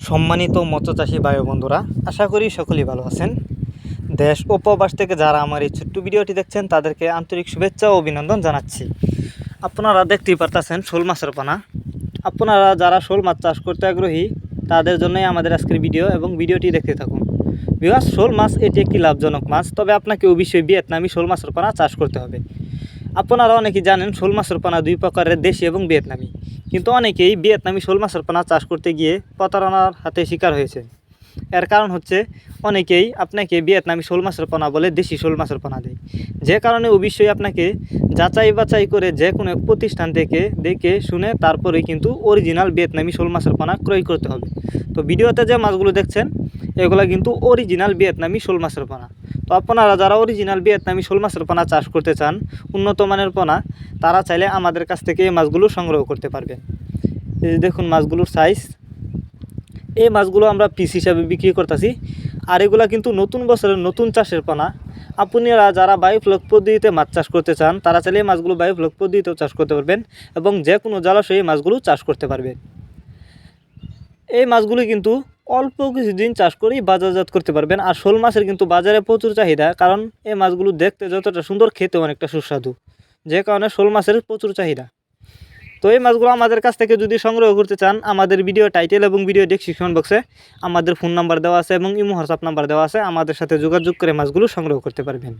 সম্মানিত মৎস্যচাষী ভাই বন্ধুরা, আশা করি সকলেই ভালো আছেন। দেশ ও প্রবাস থেকে যারা আমার এই ছোট্ট ভিডিওটি দেখছেন তাদেরকে আন্তরিক শুভেচ্ছা ও অভিনন্দন জানাচ্ছি। আপনারা দেখতেই পারতেছেন শোল মাছের পোনা। আপনারা যারা শোল মাছ চাষ করতে আগ্রহী তাদের জন্যই আমাদের আজকের ভিডিও এবং ভিডিওটি দেখতে থাকুন। বিকজ শোল মাছ এটি একটি লাভজনক মাছ, তবে আপনাকে অবশ্যই ভিয়েতনামি শোল মাছের পোনা চাষ করতে হবে। আপনারা অনেকেই জানেন শোল মাছের পোনা দুই প্রকারের, দেশি এবং ভিয়েতনামি। কিন্তু অনেকেই ভিয়েতনামি শোল মাছের পোনা চাষ করতে গিয়ে প্রতারণার হাতে শিকার হয়েছে। এর কারণ হচ্ছে অনেকেই আপনাকে ভিয়েতনামি শোল মাছের পোনা বলে দেশি শোল মাছের পোনা দেয়, যে কারণে অবশ্যই আপনাকে যাচাই বাছাই করে যে কোনো প্রতিষ্ঠান থেকে দেখে শুনে তারপরেই কিন্তু অরিজিনাল ভিয়েতনামি শোল মাছের পোনা ক্রয় করতে হবে। তো ভিডিওতে যে মাছগুলো দেখছেন এগুলো কিন্তু অরিজিনাল ভিয়েতনামি শোল মাছের পোনা। তো আপনারা যারা অরিজিনাল ভিয়েতনামি শোল মাছের পোনা চাষ করতে চান, উন্নত মানের পোনা, তারা চাইলে আমাদের কাছ থেকে এই মাছগুলো সংগ্রহ করতে পারবেন। এই যে দেখুন মাছগুলোর সাইজ। এই মাছগুলো আমরা পিস হিসাবে বিক্রি করতেছি। আর এগুলা কিন্তু নতুন বছরের নতুন চাষের পোনা। আপনারা যারা বায়োফ্লক পদ্ধতিতে মাছ চাষ করতে চান তারা চাইলে এই মাছগুলো বায়োফ্লক পদ্ধতিতেও চাষ করতে পারবেন এবং যে কোনো জলাশয়ে এই মাছগুলো চাষ করতে পারবেন। এই মাছগুলো কিন্তু অল্প কিছুদিন চাষ করেই বাজারজাত করতে পারবেন। আর শোল মাছের কিন্তু বাজারে প্রচুর চাহিদা, কারণ এই মাছগুলো দেখতে যতটা সুন্দর, খেতে অনেকটা সুস্বাদু, যে কারণে শোল মাছের প্রচুর চাহিদা। তো এই মাছগুলো আমাদের কাছ থেকে যদি সংগ্রহ করতে চান, আমাদের ভিডিও টাইটেল এবং ভিডিও ডেসক্রিপশন বক্সে আমাদের ফোন নাম্বার দেওয়া আছে এবং ইমো হোয়াটসঅ্যাপ নাম্বার দেওয়া আছে। আমাদের সাথে যোগাযোগ করে মাছগুলো সংগ্রহ করতে পারবেন।